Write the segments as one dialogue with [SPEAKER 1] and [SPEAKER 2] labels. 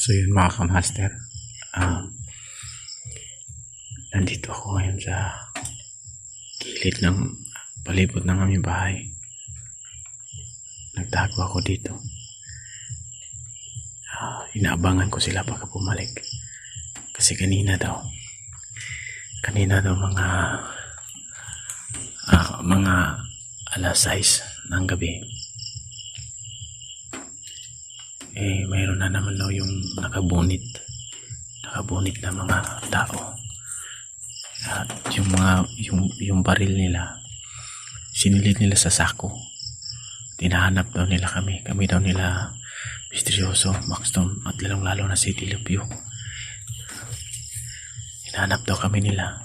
[SPEAKER 1] So yun mga kamaster, um, nandito ako ngayon sa gilid ng palibot ng aming bahay. Nagtago ako dito. Inaabangan ko sila pagka bumalik. Kasi kanina daw mga alas 6 ng gabi, mayroon na naman daw yung nakabunit na mga tao. At yung baril nila, sinilid nila sa sako. Tinahanap daw nila kami daw nila Misteryoso, Maxton at lalong-lalo na si Dilupyo. Hinahanap daw kami nila.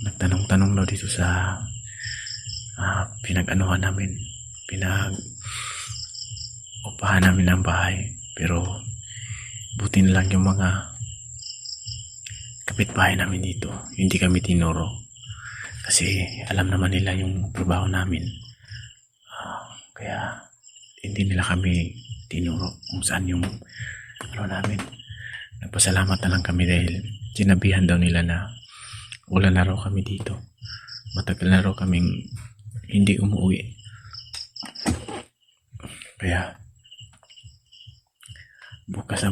[SPEAKER 1] Nagtanong-tanong daw dito sa pinag-anuhan namin, pinag-upahan namin ng bahay. Pero buti na lang yung mga kapitbahay namin dito, hindi kami tinuro. Kasi alam naman nila yung trabaho namin. Kaya hindi nila kami tinuro kung saan yung namin. Nagpasalamat na lang kami dahil sinabihan daw nila na wala na raw kami dito. Matagal na raw kaming hindi umuwi. Kaya bukas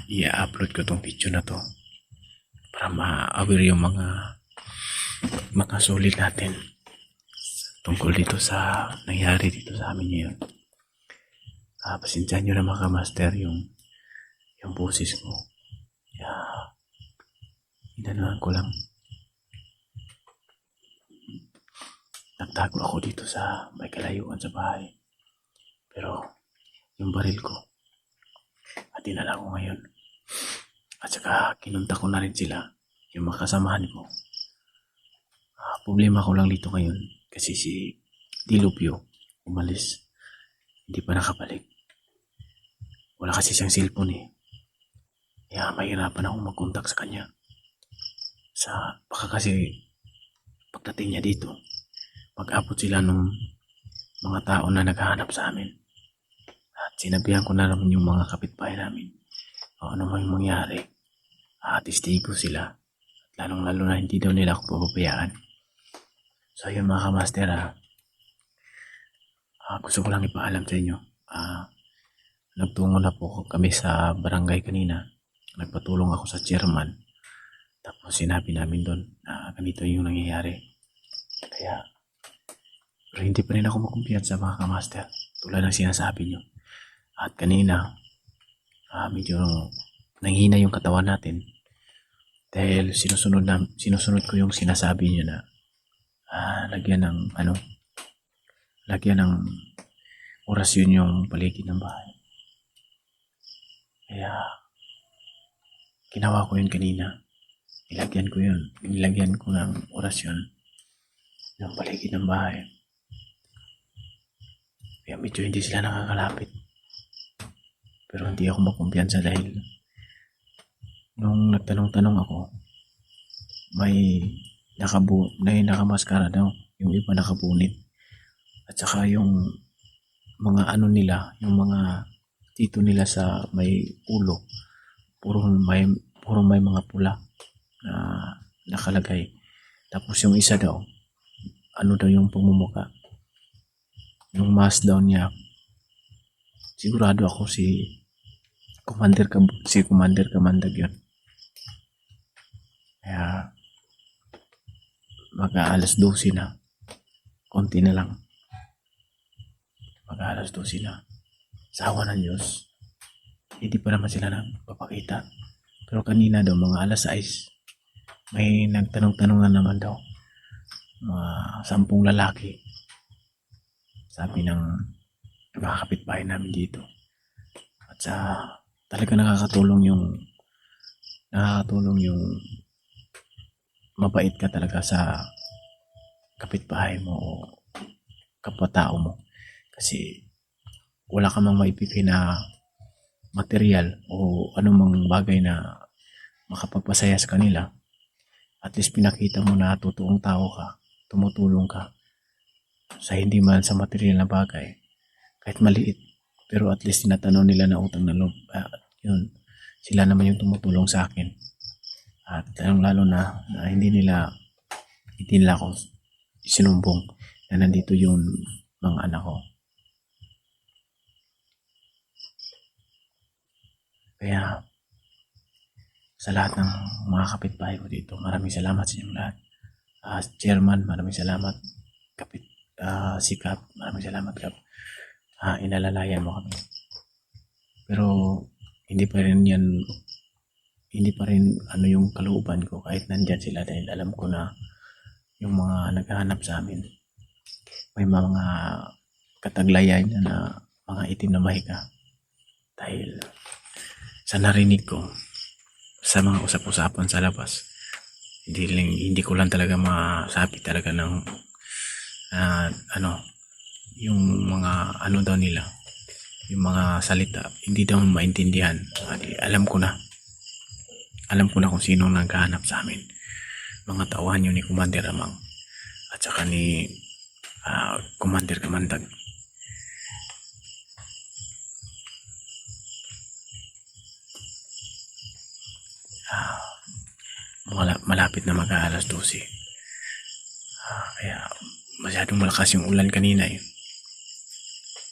[SPEAKER 1] i-upload ko tong video na to para ma-aware yung mga sulit natin tungkol dito sa nangyari dito sa amin ngayon. Pasensyahan nyo na mga master yung boses ko. Inanuhan ko lang. Nagtago ako dito sa may kalayuan sa bahay. Pero yung baril ko, dinala ko ngayon. At saka kinunta ko na rin sila, yung mga kasamahan ko. Problema ko lang dito ngayon kasi si Dilupyo umalis. Hindi pa nakabalik. Wala kasi siyang cellphone eh. Kaya mahirapan akong mag-contact sa kanya. Baka kasi pagdating niya dito, mag-abot sila ng mga tao na naghahanap sa amin. At sinabihan ko na naman yung mga kapitbahay namin o ano man mangyari. Testigo sila. At lalong-lalo na hindi daw nila ako pababayaan. So yun mga kamaster, gusto ko lang ipaalam sa inyo. Nagtungo na po kami sa barangay kanina. Nagpatulong ako sa chairman. Tapos sinabi namin doon na ganito yung nangyayari. Pero hindi pa rin ako makumpiyansa mga kamaster. Tulad ng sinasabi nyo. At kanina, medyo nanghina yung katawan natin. Dahil sinusunod ko yung sinasabi nyo na lagyan ng orasyon yung paligid ng bahay. Kaya ginawa ko yun kanina. Nilagyan ko ng orasyon ng paligid ng bahay. Kaya medyo hindi sila nakakalapit. Pero hindi ako makumpiyansa dahil nung nagtanong-tanong ako, may nakamaskara daw, yung iba nakabunit. At saka yung mga yung mga tito nila sa may ulo, puro may mga pula na nakalagay. Tapos yung isa daw, yung pagmumuka, yung mask daw niya, sigurado ako si Commander Kamandag yun. Kaya mag-aalas 12 na, konti na lang, mag-aalas 12 na. Sa awa ng Diyos, hindi pa naman sila nagpapakita. Pero kanina daw, mga alas 6, may nagtanong-tanong na naman daw. Mga 10 lalaki. Sabi ng mga kapitbahay namin dito. At talaga nakakatulong yung mabait ka talaga sa kapitbahay mo o kapwa-tao mo. Kasi wala ka mang maibigay na material o anumang bagay na makapagpasaya sa kanila. At least pinakita mo na totoong tao ka, tumutulong ka sa hindi man sa material na bagay, kahit maliit. Pero at least tinatanaw nila na utang na loob. Yun, sila naman yung tumutulong sa akin. At lalo na hindi nila ako sinumbong na nandito yung mga anak ko. Kaya sa lahat ng mga kapitbahay ko dito, maraming salamat sa inyong lahat. Chairman, maraming salamat. Sikap, maraming salamat, Kap. Inalalayan mo kami. Pero hindi pa rin yung kalooban ko kahit nandyan sila, dahil alam ko na yung mga naghahanap sa amin may mga kataglayan na mga itim na mahika. Dahil sa narinig ko sa mga usap-usapan sa labas, hindi ko lang talaga masabi talaga ng yung mga daw nila, yung mga salita, hindi daw maintindihan. Alam ko na kung sino naghahanap sa amin. Mga tauhan yun ni Commander Amang at saka ni Commander Kamandag. Malapit na mag-aalas 12. Kaya masyadong malakas yung ulan kanina eh.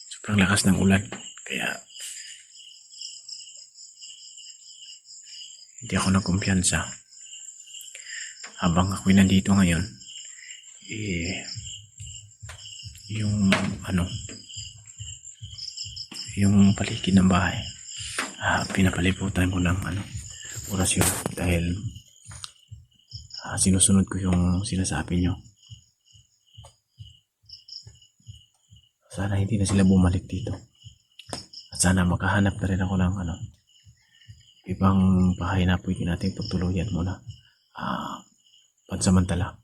[SPEAKER 1] Sobrang lakas ng ulan. Kaya hindi ako nagkumpiyansa. Habang ako'y nandito ngayon, yung paligid ng bahay, pinapaliputan ko ng orasyon, dahil sinusunod ko yung sinasabi nyo. Sana hindi na sila bumalik dito. At sana makahanap na rin ako ng ibang bahay na pwede natin pagtuluyan muna. Pansamantala.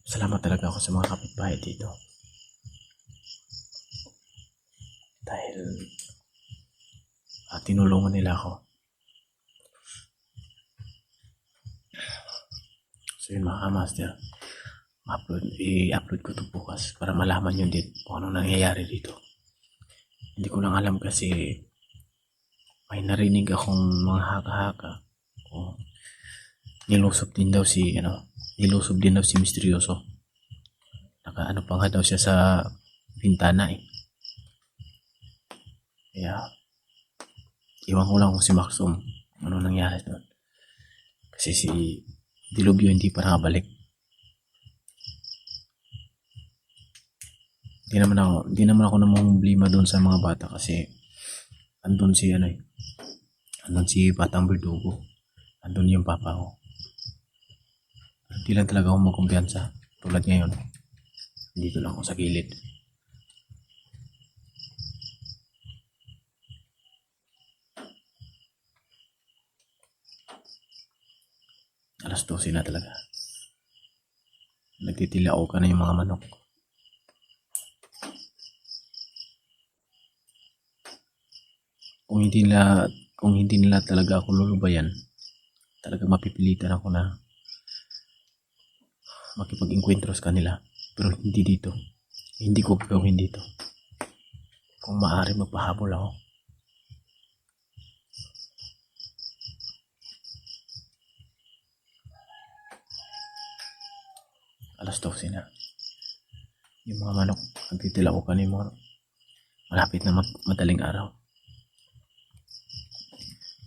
[SPEAKER 1] Salamat talaga ako sa mga kapitbahay dito. Dahil tinulungan nila ako. So yun mga master, i-upload ko ito bukas para malaman nyo din kung ano nangyayari dito. Hindi ko lang alam kasi may narinig akong mga haka-haka. Nilusob din daw si Misteryoso. Naka pa nga daw siya sa bintana eh. Kaya iwan ko lang kung si Maxum ano nangyari doon. Kasi si Dilubyo hindi pa nakabalik. Hindi naman ako namumblima doon sa mga bata kasi andun si Batang Verdugo. Andun yung papa ko. Hindi lang talaga ako magkumpiyansa. Tulad ngayon, dito lang ako sa gilid. Alas 12 na talaga. Nagtitilao ka na yung mga manok. Kung hindi nila talaga ako lulubayan, talaga mapipilitan ako na makipag-encuentro sa kanila. Pero hindi dito. Hindi ko gawin dito. Kung maaari magpahabol ako. Alas 12 na. Yung mga manok, nagtitila ko kanina. Malapit na madaling araw.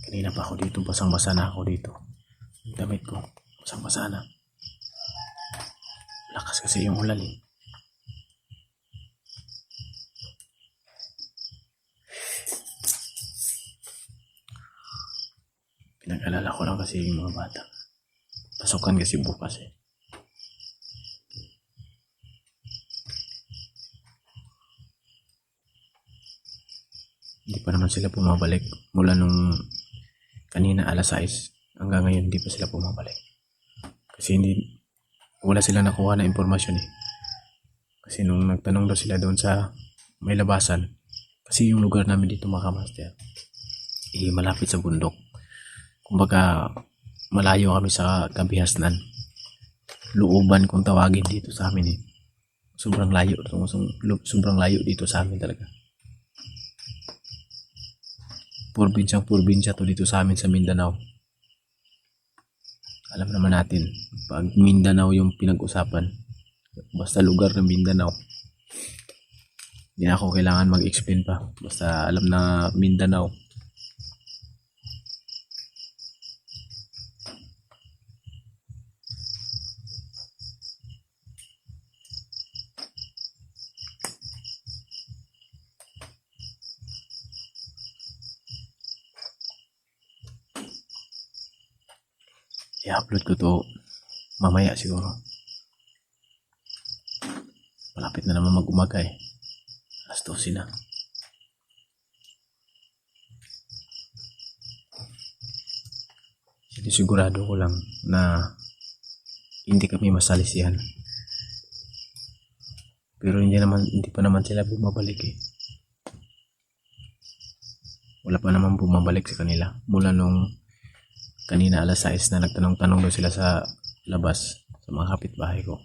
[SPEAKER 1] Kanina pa ako dito, basang-basa na ako dito. Yung damit ko, basang-basa na. Lakas kasi yung ulan eh. Pinag-alala ko lang kasi yung mga bata. Pasukan kasi bukas eh. Hindi pa naman sila pumabalik mula nung kanina alas 6 hanggang ngayon hindi pa sila pumabalik. Kasi wala sila nakuha na impormasyon eh. Kasi nung nagtanong daw sila doon sa may labasan, kasi yung lugar namin dito mga kamaster, malapit sa bundok. Kumbaga malayo kami sa kabihasnan. Looban kung tawagin dito sa amin eh. sobrang layo. Sobrang layo dito sa amin talaga. Probinsya to dito sa amin sa Mindanao. Alam naman natin, pag Mindanao yung pinag-usapan, basta lugar ng Mindanao, hindi na ako kailangan mag-explain pa. Basta alam na Mindanao. I-upload ko to mamaya siguro. Malapit na naman mag-umaga eh. Alas 12 na. Sigurado ko lang na hindi kami masalisihan. Pero hindi pa naman sila bumabalik eh. Wala pa naman bumabalik sa kanila. Mula nung kanina alas 6 na nagtanong-tanong daw sila sa labas sa mga kapitbahay ko.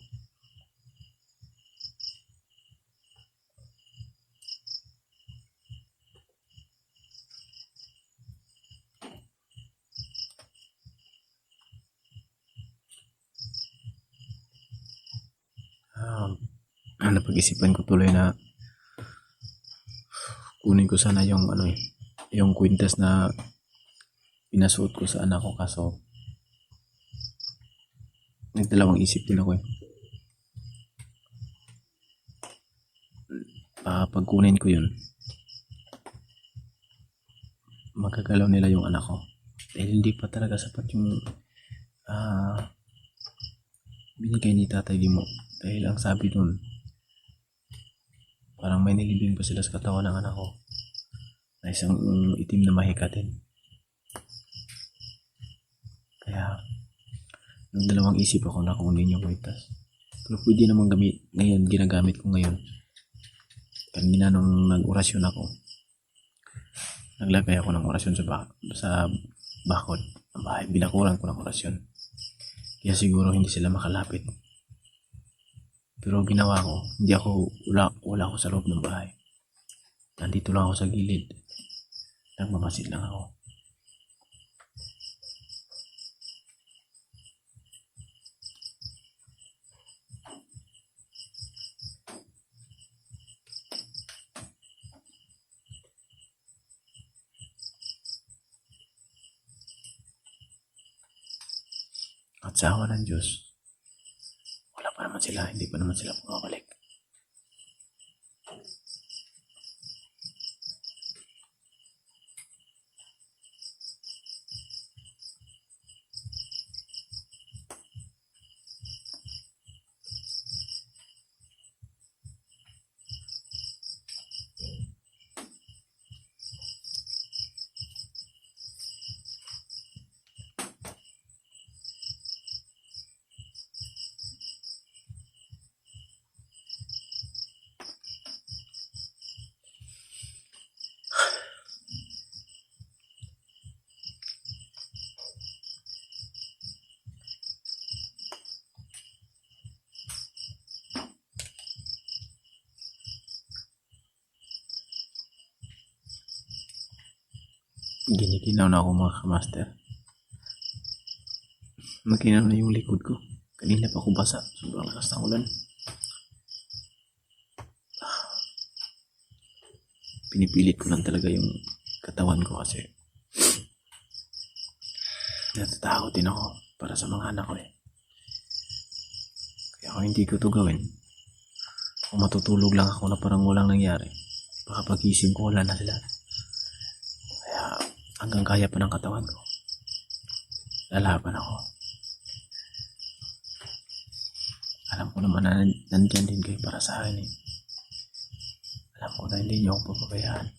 [SPEAKER 1] Napag-isipan ko tuloy na kunin ko sana yung kwintas na pinasuot ko sa anak ko, kaso nagdalawang isip din ako eh. Pag kunin ko yun, magagalaw nila yung anak ko. Dahil hindi pa talaga sapat yung binigay ni Tatay Limo. Dahil ang sabi dun, parang may nilibing pa sila sa katawan ng anak ko na isang itim na mahikatin. Kaya nagdalawang isip ako na kunin yung kwintas. Pero pwede naman ngayon, ginagamit ko ngayon. Kanina nung nag-orasyon ako, naglagay ako ng orasyon sa bakod ng bahay. Binakuran ko ng orasyon. Kaya siguro hindi sila makalapit. Pero ginawa ko, wala ako sa loob ng bahay. Nandito lang ako sa gilid. Nagmamasid lang ako. At sa awa ng Diyos, wala pa naman sila, hindi pa naman sila bumabalik. Ginikinaw na ako mga kamaster. Magkinaw na yung likod ko. Kanina pa ako basa. Sobrang lakas ng ulan. Pinipilit ko lang talaga yung katawan ko kasi natatakot din ako para sa mga anak ko eh. Kaya kung hindi ko to gawin, kung matutulog lang ako na parang walang nangyari, baka pagising ko wala na sila. Kaya hanggang kaya pa ng katawan ko, lalaban ako. Alam ko naman na nandyan din kayo para sa akin eh. Alam ko na hindi niyo ako papabayaan.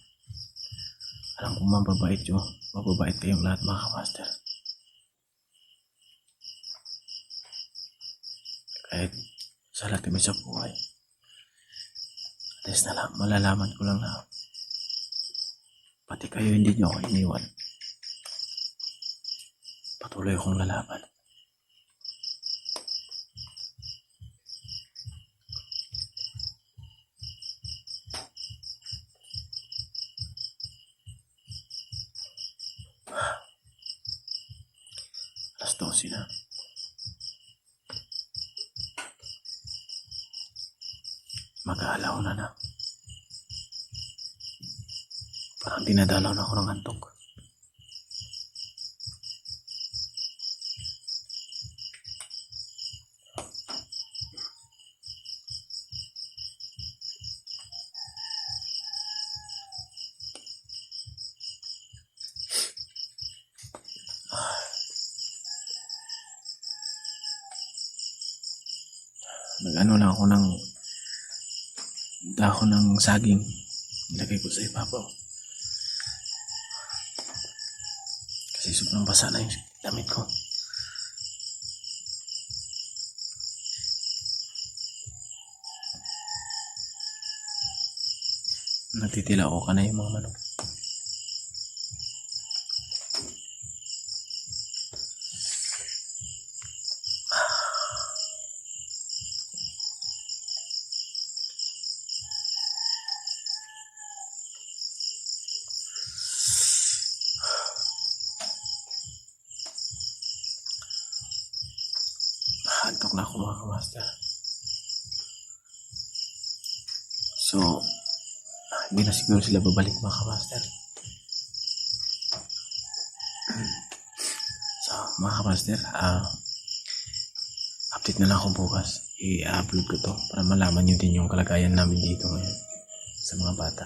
[SPEAKER 1] Alam ko mababait kayong lahat mga kamaster. Kahit sa lahat kami sa buhay, at least malalaman ko lang na pati kayo hindi niyo ako iniwan. Patuloy akong lalaban. Alas 12 na. Mag-aalaw na. Parang dinadalaw na ako ng antok. Nag-ano na ako ng dahon ng saging. Nilagay ko sa ibabaw. Kasi sobrang basa na yung damit ko. Natitila ako ka na yung mga manok. Antok na ako mga kamaster. So, hindi na siguro sila babalik mga kamaster. So, mga kamaster, update na lang ako bukas. I-upload ko to para malaman nyo din yung kalagayan namin dito ngayon sa mga bata.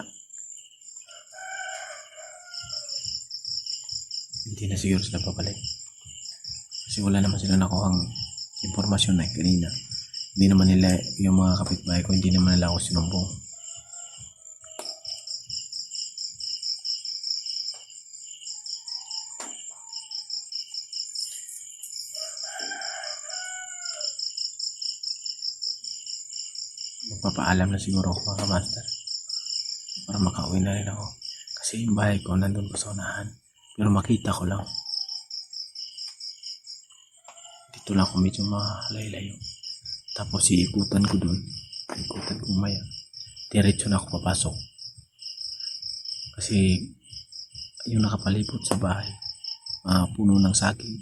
[SPEAKER 1] Hindi na siguro sila babalik. Kasi wala naman sila nakuhang impormasyon na kanina. Hindi naman nila, yung mga kapitbahay ko, hindi naman nila ako sinumbong. Magpapaalam na siguro ako mga master para makauwi na rin ako. Kasi yung bahay ko nandun pa sa unahan. Pero makita ko lang. Dito lang ako medyo malayo. Tapos iikutan ko dun. Iikutan ko maya. Diretso na ako papasok. Kasi yung nakapalibot sa bahay, puno ng saging,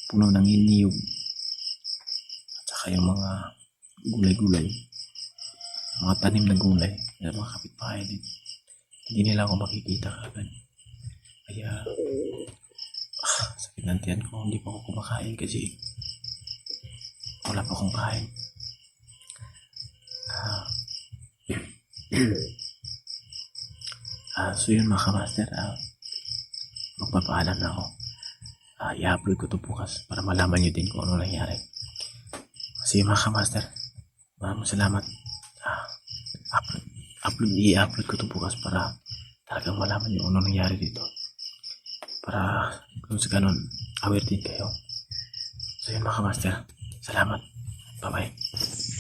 [SPEAKER 1] puno ng iniyog, at saka yung mga gulay-gulay, mga tanim na gulay, mga kapitbahay din. Hindi nila ako makikita kagad. Kaya sakit ng tiyan ko, hindi pa ako kumakain kasi wala pa akong kain. So yun mga kamaster, magpapaalam na ako. I-upload ko to bukas para malaman nyo din kung ano nangyari. Kasi mga kamaster, maraming salamat. I-upload ko to bukas para talagang malaman nyo ano nangyari dito. Para kung sa ganun, aware din kayo. So yun mga kamaster, salamat. Bye-bye.